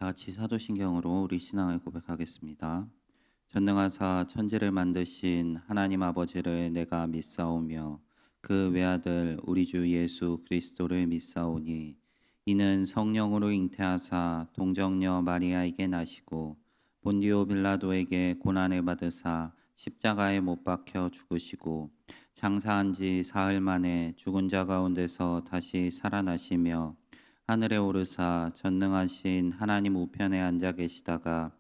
같이 사도신경으로 우리 신앙을 고백하겠습니다. 전능하사 천지를 만드신 하나님 아버지를 내가 믿사오며 그 외아들 우리 주 예수 그리스도를 믿사오니 이는 성령으로 잉태하사 동정녀 마리아에게 나시고 본디오 빌라도에게 고난을 받으사 십자가에 못 박혀 죽으시고 장사한 지 사흘 만에 죽은 자 가운데서 다시 살아나시며 하늘에 오르사 전능하신 하나님 우편에 앉아 계시다가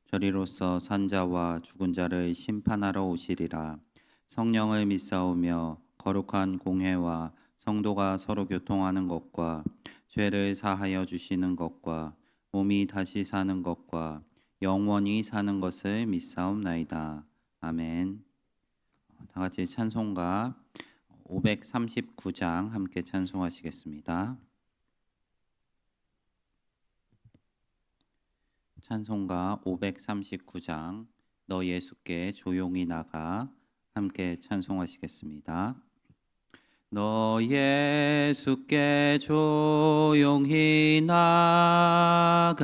저리로서 산자와 죽은 자를 심판하러 오시리라. 성령을 믿사오며 거룩한 공회와 성도가 서로 교통하는 것과 죄를 사하여 주시는 것과 몸이 다시 사는 것과 영원히 사는 것을 믿사옵나이다. 아멘. 다 같이 찬송가 539장 함께 찬송하시겠습니다. 찬송가 539장 너 예수께 조용히 나가 함께 찬송하시겠습니다. 너 예수께 조용히 나가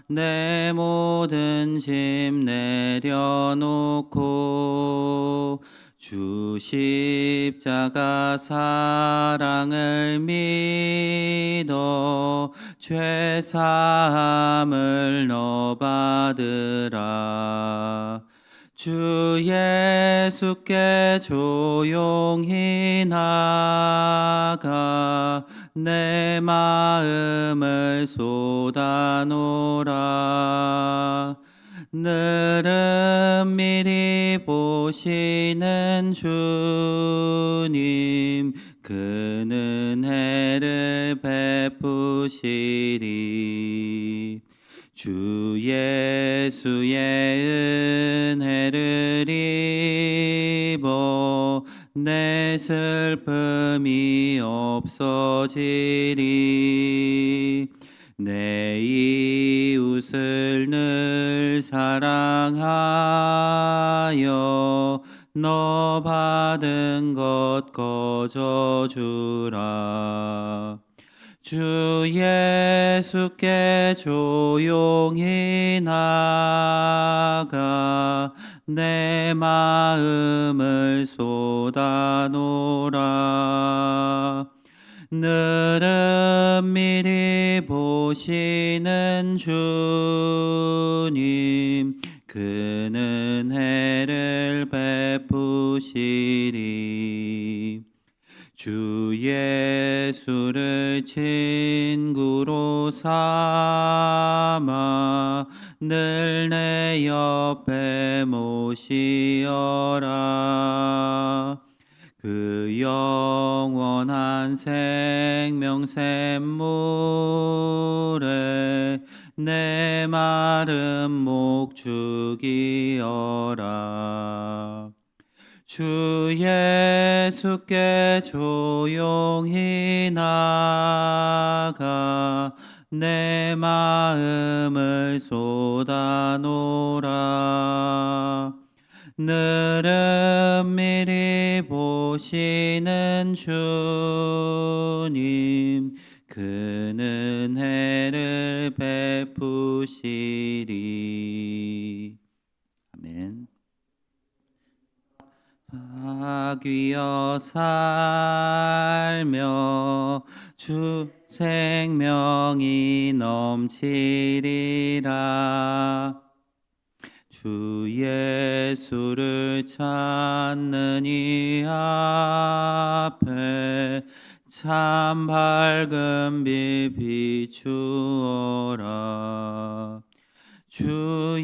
내 모든 짐 내려놓고 주 십자가 사랑을 믿어 죄 사함을 너 받으라. 주 예수께 조용히 나가 내 마음을 쏟아놓으라. 늘은 미리 보시는 주님 그는 은혜를 베푸시리. 주 예수의 은혜를 입어 내 슬픔이 없어지리. 내 이웃을 늘 사랑하여 너 받은 것 거저주라. 주 예수께 조용히 나가 내 마음을 쏟아놓으라. 늘은 미리 보시는 주님 그는 은혜를 베푸시리. 주 예수를 친구로 삼아 늘 내 옆에 모시어라. 그 영원한 생명 샘물에 내 마른 목 죽이어라. 주 예수께 조용히 나가 내 마음을 쏟아놓으라. 늘은 미리 보시는 주님 그는 은혜를 베푸시리. 아멘. 악위여 살며 주 생명이 넘치리라. 주 예수를 찾는 이 앞에 참 밝은 빛 비추어라. 주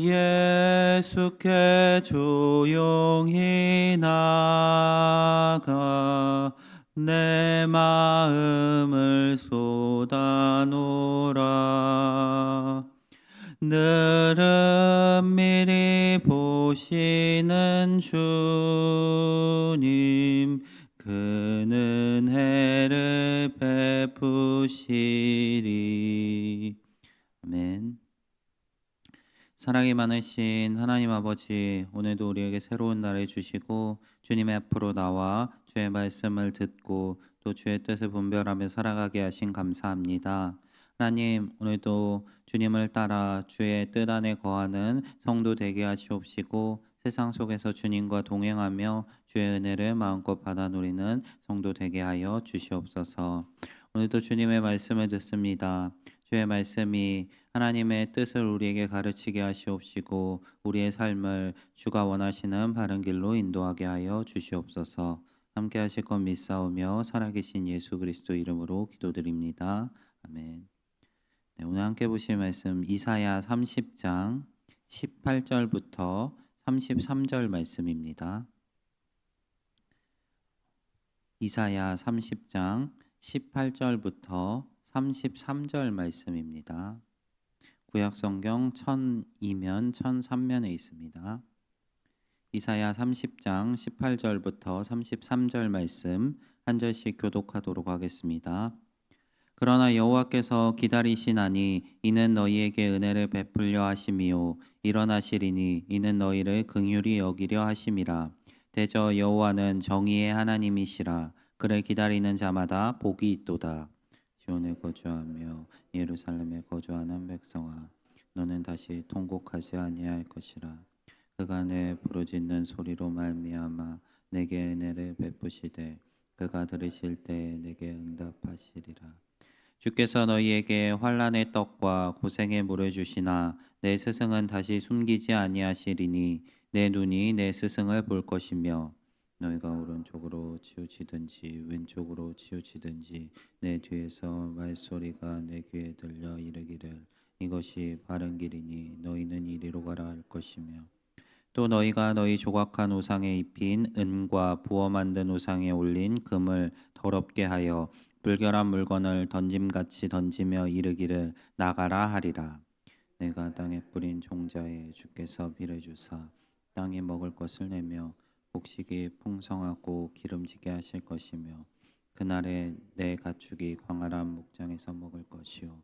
예수께 조용히 나가 내 마음을 쏟아놓으라. 늘은 미리 보시는 주님 그는 은혜를 베푸시리. 아멘. 사랑이 많으신 하나님 아버지, 오늘도 우리에게 새로운 날을 주시고 주님의 앞으로 나와 주의 말씀을 듣고 또 주의 뜻을 분별하며 살아가게 하신 감사합니다. 하나님, 오늘도 주님을 따라 주의 뜻 안에 거하는 성도 되게 하시옵시고 세상 속에서 주님과 동행하며 주의 은혜를 마음껏 받아 누리는 성도 되게 하여 주시옵소서. 오늘도 주님의 말씀을 듣습니다. 주의 말씀이 하나님의 뜻을 우리에게 가르치게 하시옵시고 우리의 삶을 주가 원하시는 바른 길로 인도하게 하여 주시옵소서. 함께 하실 것 믿사오며 살아계신 예수 그리스도 이름으로 기도드립니다. 아멘. 네, 오늘 함께 보실 말씀 이사야 30장 18절부터 33절 말씀입니다. 이사야 30장 18절부터 33절 말씀입니다. 구약성경 1002면 1003면에 있습니다. 이사야 30장 18절부터 33절 말씀 한 절씩 교독하도록 하겠습니다. 그러나 여호와께서 기다리시나니 이는 너희에게 은혜를 베풀려 하심이요 일어나시리니 이는 너희를 긍휼히 여기려 하심이라. 대저 여호와는 정의의 하나님이시라. 그를 기다리는 자마다 복이 있도다. 시온에 거주하며 예루살렘에 거주하는 백성아, 너는 다시 통곡하지 아니할 것이라. 그가 내 부르짖는 소리로 말미암아 내게 은혜를 베푸시되 그가 들으실 때 내게 응답하시리라. 주께서 너희에게 환난의 떡과 고생의 물을 주시나 내 스승은 다시 숨기지 아니하시리니 내 눈이 내 스승을 볼 것이며 너희가 오른쪽으로 치우치든지 왼쪽으로 치우치든지 내 뒤에서 말소리가 내 귀에 들려 이르기를 이것이 바른 길이니 너희는 이리로 가라 할 것이며 또 너희가 너희 조각한 우상에 입힌 은과 부어 만든 우상에 올린 금을 더럽게 하여 불결한 물건을 던짐같이 던지며 이르기를 나가라 하리라. 내가 땅에 뿌린 종자에 주께서 비를 주사 땅에 먹을 것을 내며 곡식이 풍성하고 기름지게 하실 것이며 그날에 내 가축이 광활한 목장에서 먹을 것이요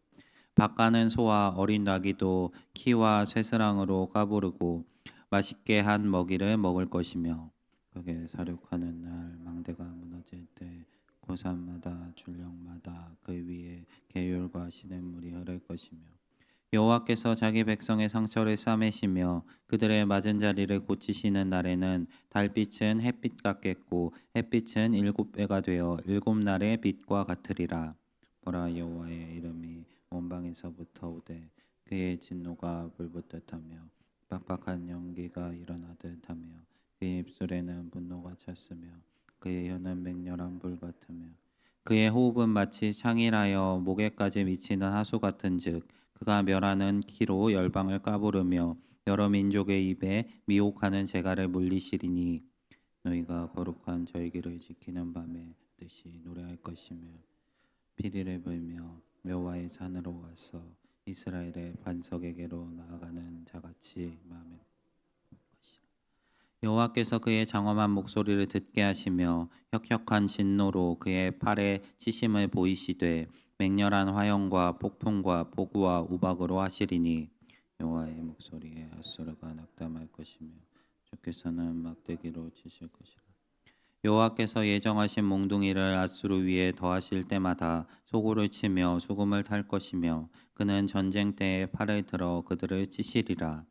밭가는 소와 어린 나귀도 키와 쇠스랑으로 까부르고 맛있게 한 먹이를 먹을 것이며 그게 사륙하는 날 망대가 무너질 때 고산마다 줄령마다 그 위에 계율과 시냇물이 흐를 것이며 여호와께서 자기 백성의 상처를 싸매시며 그들의 맞은 자리를 고치시는 날에는 달빛은 햇빛 같겠고 햇빛은 7배가 되어 7날의 빛과 같으리라. 보라, 여호와의 이름이 원방에서부터 오되 그의 진노가 불붙듯하며 빡빡한 연기가 일어나듯하며 그의 입술에는 분노가 찼으며 그의 혀는 맹렬한 불 같으며 그의 호흡은 마치 창이라여 목에까지 미치는 하수 같은즉 그가 멸하는 키로 열방을 까부르며 여러 민족의 입에 미혹하는 재갈을 물리시리니 너희가 거룩한 절기를 지키는 밤에 뜻이 노래할 것이며 피리를 불며 여호와의 산으로 와서 이스라엘의 반석에게로 나아가는 자같이 마음에 여호와께서 그의 장엄한 목소리를 듣게 하시며 혁혁한 진노로 그의 팔에 치심을 보이시되 맹렬한 화염과 폭풍과 폭우와 우박으로 하시리니 여호와의 목소리에 앗소르가 낙담할 것이며 주께서는 막대기로 치실 것이라. 여호와께서 예정하신 몽둥이를 앗수르 위에 더하실 때마다 소고를 치며 수금을 탈 것이며 그는 전쟁 때에 팔을 들어 그들을 치시리라.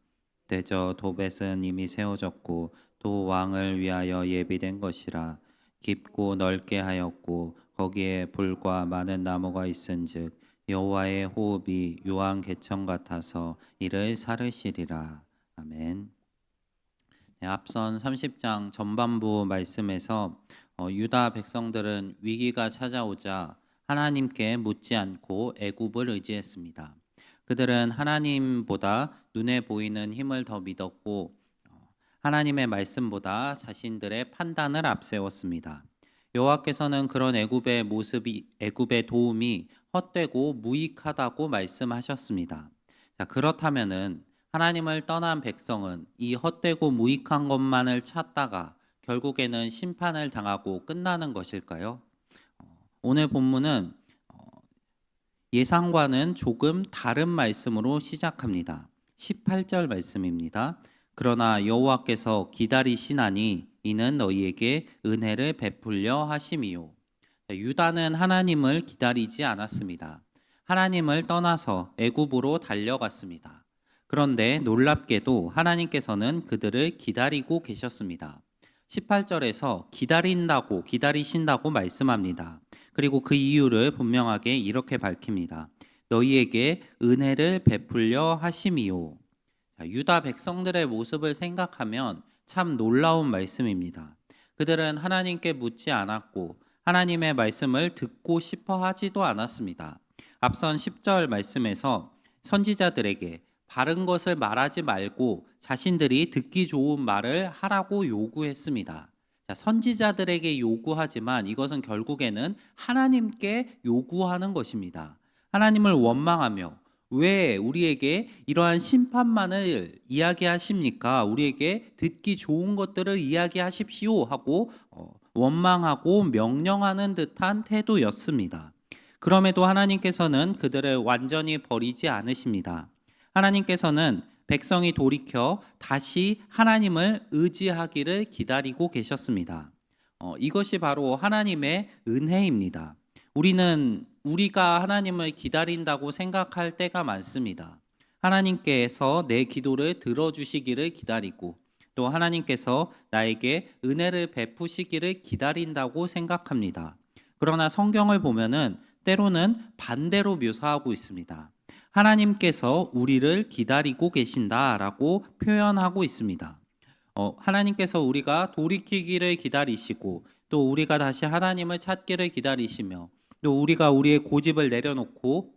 대저 도벳은 이미 세워졌고 또 왕을 위하여 예비된 것이라. 깊고 넓게 하였고 거기에 불과 많은 나무가 있은즉 여호와의 호흡이 유황 개천 같아서 이를 사르시리라. 아멘. 네, 앞선 30장 전반부 말씀에서 유다 백성들은 위기가 찾아오자 하나님께 묻지 않고 애굽을 의지했습니다. 그들은 하나님보다 눈에 보이는 힘을 더 믿었고 하나님의 말씀보다 자신들의 판단을 앞세웠습니다. 여호와께서는 그런 애굽의 도움이 헛되고 무익하다고 말씀하셨습니다. 자, 그렇다면은 하나님을 떠난 백성은 이 헛되고 무익한 것만을 찾다가 결국에는 심판을 당하고 끝나는 것일까요? 오늘 본문은 예상과는 조금 다른 말씀으로 시작합니다. 18절 말씀입니다. 그러나 여호와께서 기다리시나니 이는 너희에게 은혜를 베풀려 하심이요. 유다는 하나님을 기다리지 않았습니다. 하나님을 떠나서 애굽으로 달려갔습니다. 그런데 놀랍게도 하나님께서는 그들을 기다리고 계셨습니다. 18절에서 기다리신다고 말씀합니다. 그리고 그 이유를 분명하게 이렇게 밝힙니다. 너희에게 은혜를 베풀려 하심이요. 유다 백성들의 모습을 생각하면 참 놀라운 말씀입니다. 그들은 하나님께 묻지 않았고 하나님의 말씀을 듣고 싶어 하지도 않았습니다. 앞선 10절 말씀에서 선지자들에게 바른 것을 말하지 말고 자신들이 듣기 좋은 말을 하라고 요구했습니다. 선지자들에게 요구하지만 이것은 결국에는 하나님께 요구하는 것입니다. 하나님을 원망하며 왜 우리에게 이러한 심판만을 이야기하십니까? 우리에게 듣기 좋은 것들을 이야기하십시오 하고 원망하고 명령하는 듯한 태도였습니다. 그럼에도 하나님께서는 그들을 완전히 버리지 않으십니다. 하나님께서는 백성이 돌이켜 다시 하나님을 의지하기를 기다리고 계셨습니다. 이것이 바로 하나님의 은혜입니다. 우리가 하나님을 기다린다고 생각할 때가 많습니다. 하나님께서 내 기도를 들어주시기를 기다리고 또 하나님께서 나에게 은혜를 베푸시기를 기다린다고 생각합니다. 그러나 성경을 보면은 때로는 반대로 묘사하고 있습니다. 하나님께서 우리를 기다리고 계신다라고 표현하고 있습니다. 하나님께서 우리가 돌이키기를 기다리시고 또 우리가 다시 하나님을 찾기를 기다리시며 또 우리가 우리의 고집을 내려놓고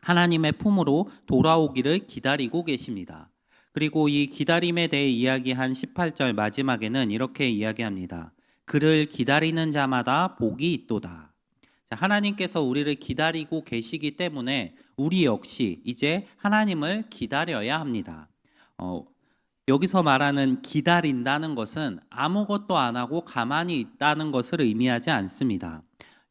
하나님의 품으로 돌아오기를 기다리고 계십니다. 그리고 이 기다림에 대해 이야기한 18절 마지막에는 이렇게 이야기합니다. 그를 기다리는 자마다 복이 있도다. 하나님께서 우리를 기다리고 계시기 때문에 우리 역시 이제 하나님을 기다려야 합니다. 여기서 말하는 기다린다는 것은 아무것도 안 하고 가만히 있다는 것을 의미하지 않습니다.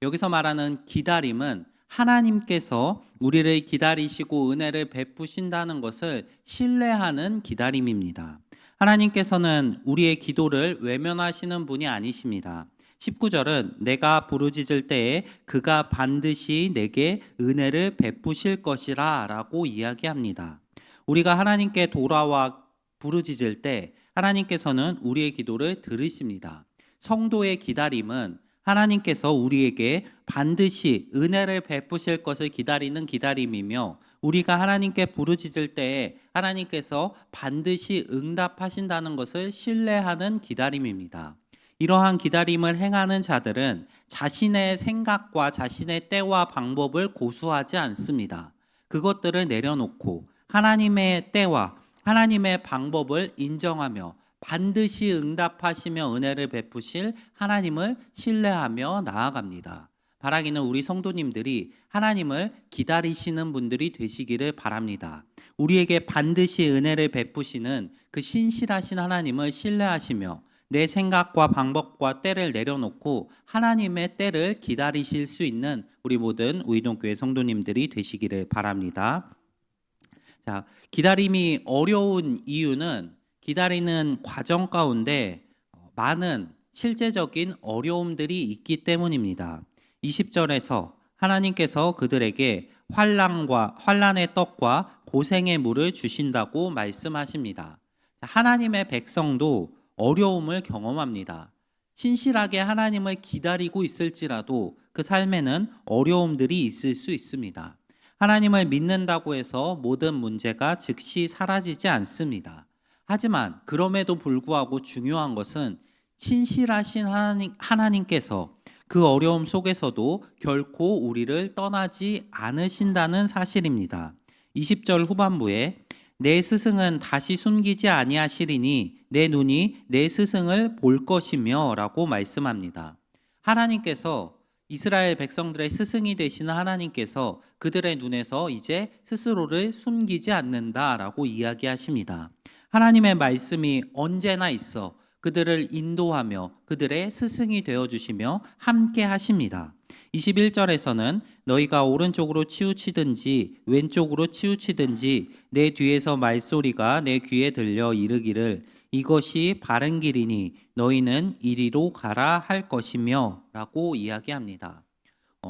여기서 말하는 기다림은 하나님께서 우리를 기다리시고 은혜를 베푸신다는 것을 신뢰하는 기다림입니다. 하나님께서는 우리의 기도를 외면하시는 분이 아니십니다. 19절은 내가 부르짖을 때에 그가 반드시 내게 은혜를 베푸실 것이라 라고 이야기합니다. 우리가 하나님께 돌아와 부르짖을 때 하나님께서는 우리의 기도를 들으십니다. 성도의 기다림은 하나님께서 우리에게 반드시 은혜를 베푸실 것을 기다리는 기다림이며 우리가 하나님께 부르짖을 때에 하나님께서 반드시 응답하신다는 것을 신뢰하는 기다림입니다. 이러한 기다림을 행하는 자들은 자신의 생각과 자신의 때와 방법을 고수하지 않습니다. 그것들을 내려놓고 하나님의 때와 하나님의 방법을 인정하며 반드시 응답하시며 은혜를 베푸실 하나님을 신뢰하며 나아갑니다. 바라기는 우리 성도님들이 하나님을 기다리시는 분들이 되시기를 바랍니다. 우리에게 반드시 은혜를 베푸시는 그 신실하신 하나님을 신뢰하시며 내 생각과 방법과 때를 내려놓고 하나님의 때를 기다리실 수 있는 우리 모든 우이동교회 성도님들이 되시기를 바랍니다. 자, 기다림이 어려운 이유는 기다리는 과정 가운데 많은 실제적인 어려움들이 있기 때문입니다. 20절에서 하나님께서 그들에게 환난의 떡과 고생의 물을 주신다고 말씀하십니다. 하나님의 백성도 어려움을 경험합니다. 신실하게 하나님을 기다리고 있을지라도 그 삶에는 어려움들이 있을 수 있습니다. 하나님을 믿는다고 해서 모든 문제가 즉시 사라지지 않습니다. 하지만 그럼에도 불구하고 중요한 것은 신실하신 하나님께서 그 어려움 속에서도 결코 우리를 떠나지 않으신다는 사실입니다. 20절 후반부에 내 스승은 다시 숨기지 아니하시리니 내 눈이 내 스승을 볼 것이며 라고 말씀합니다. 하나님께서 이스라엘 백성들의 스승이 되시는 하나님께서 그들의 눈에서 이제 스스로를 숨기지 않는다라고 이야기하십니다. 하나님의 말씀이 언제나 있어 그들을 인도하며 그들의 스승이 되어주시며 함께 하십니다. 21절에서는 너희가 오른쪽으로 치우치든지 왼쪽으로 치우치든지 내 뒤에서 말소리가 내 귀에 들려 이르기를 이것이 바른 길이니 너희는 이리로 가라 할 것이며 라고 이야기합니다.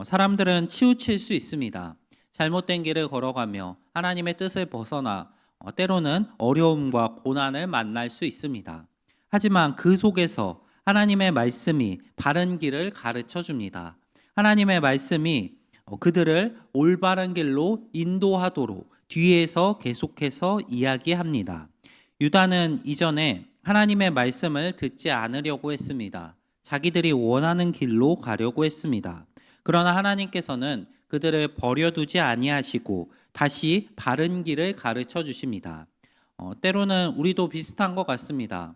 사람들은 치우칠 수 있습니다. 잘못된 길을 걸어가며 하나님의 뜻을 벗어나 때로는 어려움과 고난을 만날 수 있습니다. 하지만 그 속에서 하나님의 말씀이 바른 길을 가르쳐 줍니다. 하나님의 말씀이 그들을 올바른 길로 인도하도록 뒤에서 계속해서 이야기합니다. 유다는 이전에 하나님의 말씀을 듣지 않으려고 했습니다. 자기들이 원하는 길로 가려고 했습니다. 그러나 하나님께서는 그들을 버려두지 아니하시고 다시 바른 길을 가르쳐 주십니다. 때로는 우리도 비슷한 것 같습니다.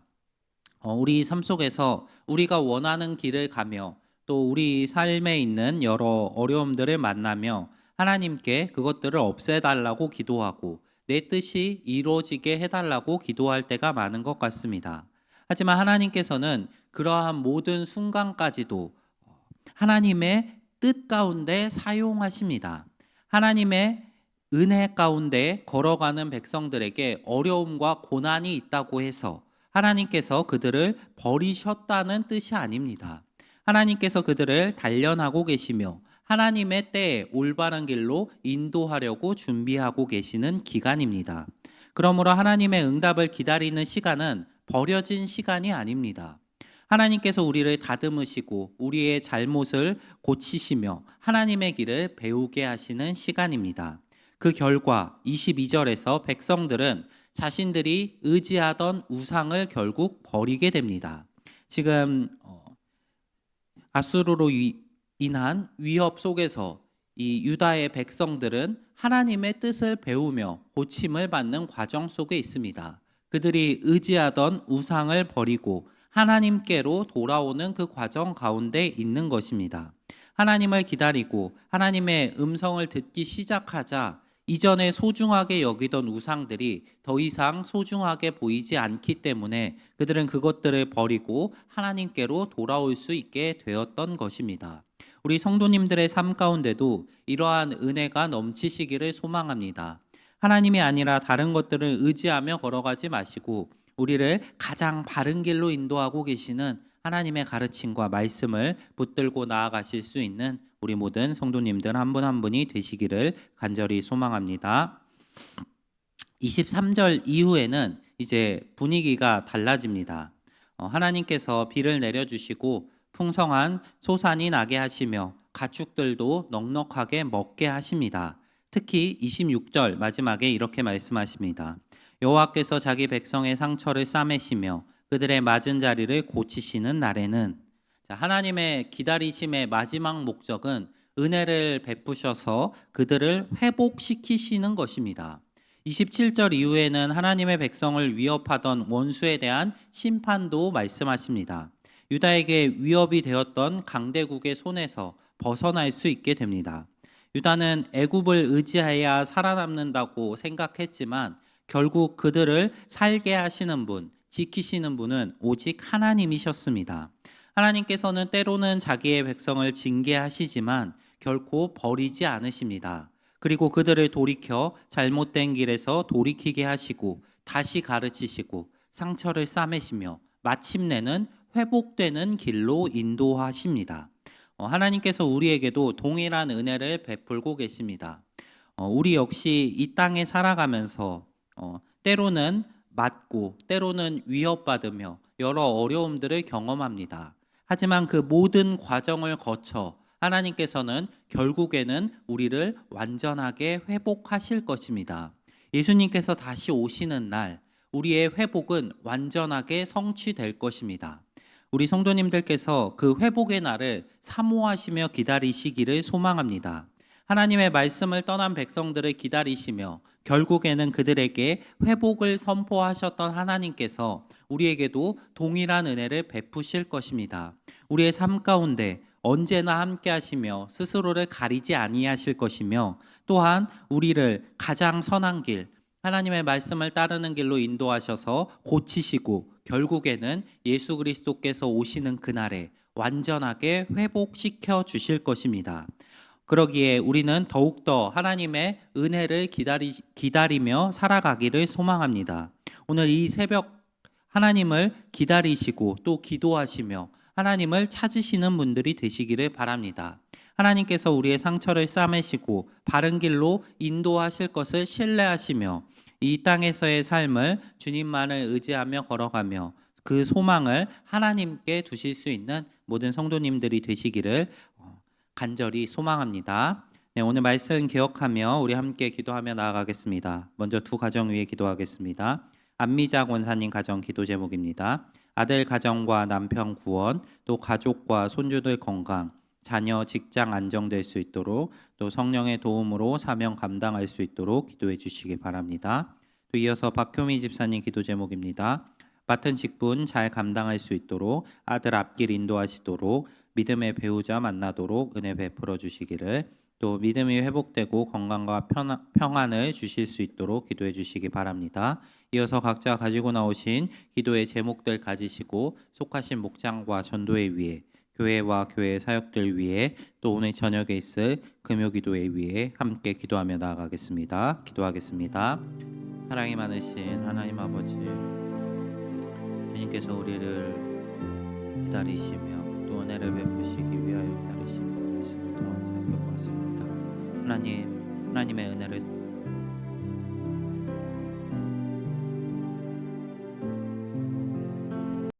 우리 삶 속에서 우리가 원하는 길을 가며 또 우리 삶에 있는 여러 어려움들을 만나며 하나님께 그것들을 없애달라고 기도하고 내 뜻이 이루어지게 해달라고 기도할 때가 많은 것 같습니다. 하지만 하나님께서는 그러한 모든 순간까지도 하나님의 뜻 가운데 사용하십니다. 하나님의 은혜 가운데 걸어가는 백성들에게 어려움과 고난이 있다고 해서 하나님께서 그들을 버리셨다는 뜻이 아닙니다. 하나님께서 그들을 단련하고 계시며 하나님의 때에 올바른 길로 인도하려고 준비하고 계시는 기간입니다. 그러므로 하나님의 응답을 기다리는 시간은 버려진 시간이 아닙니다. 하나님께서 우리를 다듬으시고 우리의 잘못을 고치시며 하나님의 길을 배우게 하시는 시간입니다. 그 결과 22절에서 백성들은 자신들이 의지하던 우상을 결국 버리게 됩니다. 지금 아수르로 인한 위협 속에서 이 유다의 백성들은 하나님의 뜻을 배우며 고침을 받는 과정 속에 있습니다. 그들이 의지하던 우상을 버리고 하나님께로 돌아오는 그 과정 가운데 있는 것입니다. 하나님을 기다리고 하나님의 음성을 듣기 시작하자 이전에 소중하게 여기던 우상들이 더 이상 소중하게 보이지 않기 때문에 그들은 그것들을 버리고 하나님께로 돌아올 수 있게 되었던 것입니다. 우리 성도님들의 삶 가운데도 이러한 은혜가 넘치시기를 소망합니다. 하나님이 아니라 다른 것들을 의지하며 걸어가지 마시고 우리를 가장 바른 길로 인도하고 계시는 하나님의 가르침과 말씀을 붙들고 나아가실 수 있는 우리 모든 성도님들 한 분 한 분이 되시기를 간절히 소망합니다. 23절 이후에는 이제 분위기가 달라집니다. 하나님께서 비를 내려주시고 풍성한 소산이 나게 하시며 가축들도 넉넉하게 먹게 하십니다. 특히 26절 마지막에 이렇게 말씀하십니다. 여호와께서 자기 백성의 상처를 싸매시며 그들의 맞은 자리를 고치시는 날에는, 하나님의 기다리심의 마지막 목적은 은혜를 베푸셔서 그들을 회복시키시는 것입니다. 27절 이후에는 하나님의 백성을 위협하던 원수에 대한 심판도 말씀하십니다. 유다에게 위협이 되었던 강대국의 손에서 벗어날 수 있게 됩니다. 유다는 애굽을 의지해야 살아남는다고 생각했지만 결국 그들을 살게 하시는 분, 지키시는 분은 오직 하나님이셨습니다. 하나님께서는 때로는 자기의 백성을 징계하시지만 결코 버리지 않으십니다. 그리고 그들을 돌이켜 잘못된 길에서 돌이키게 하시고 다시 가르치시고 상처를 싸매시며 마침내는 회복되는 길로 인도하십니다. 하나님께서 우리에게도 동일한 은혜를 베풀고 계십니다. 우리 역시 이 땅에 살아가면서 때로는 맞고 때로는 위협받으며 여러 어려움들을 경험합니다. 하지만 그 모든 과정을 거쳐 하나님께서는 결국에는 우리를 완전하게 회복하실 것입니다. 예수님께서 다시 오시는 날 우리의 회복은 완전하게 성취될 것입니다. 우리 성도님들께서 그 회복의 날을 사모하시며 기다리시기를 소망합니다. 하나님의 말씀을 떠난 백성들을 기다리시며 결국에는 그들에게 회복을 선포하셨던 하나님께서 우리에게도 동일한 은혜를 베푸실 것입니다. 우리의 삶 가운데 언제나 함께 하시며 스스로를 가리지 아니하실 것이며 또한 우리를 가장 선한 길, 하나님의 말씀을 따르는 길로 인도하셔서 고치시고 결국에는 예수 그리스도께서 오시는 그날에 완전하게 회복시켜 주실 것입니다. 그러기에 우리는 더욱더 하나님의 은혜를 기다리며 살아가기를 소망합니다. 오늘 이 새벽 하나님을 기다리시고 또 기도하시며 하나님을 찾으시는 분들이 되시기를 바랍니다. 하나님께서 우리의 상처를 싸매시고 바른 길로 인도하실 것을 신뢰하시며 이 땅에서의 삶을 주님만을 의지하며 걸어가며 그 소망을 하나님께 두실 수 있는 모든 성도님들이 되시기를 간절히 소망합니다. 네, 오늘 말씀 기억하며 우리 함께 기도하며 나아가겠습니다. 먼저 두 가정 위에 기도하겠습니다. 안미자 권사님 가정 기도 제목입니다. 아들 가정과 남편 구원, 또 가족과 손주들 건강, 자녀 직장 안정될 수 있도록 또 성령의 도움으로 사명 감당할 수 있도록 기도해 주시기 바랍니다. 또 이어서 박효미 집사님 기도 제목입니다. 맡은 직분 잘 감당할 수 있도록 아들 앞길 인도하시도록 믿음의 배우자 만나도록 은혜 베풀어 주시기를 또 믿음이 회복되고 건강과 평안을 주실 수 있도록 기도해 주시기 바랍니다. 이어서 각자 가지고 나오신 기도의 제목들 가지시고 속하신 목장과 전도회 위에 교회와 교회 사역들 위에 또 오늘 저녁에 있을 금요기도회 위에 함께 기도하며 나아가겠습니다. 기도하겠습니다. 사랑이 많으신 하나님 아버지, 주님께서 우리를 기다리시며 또 은혜를 베푸시기 위하여 기다리시며 말씀을 통해 살펴보았습니다. 하나님의 은혜를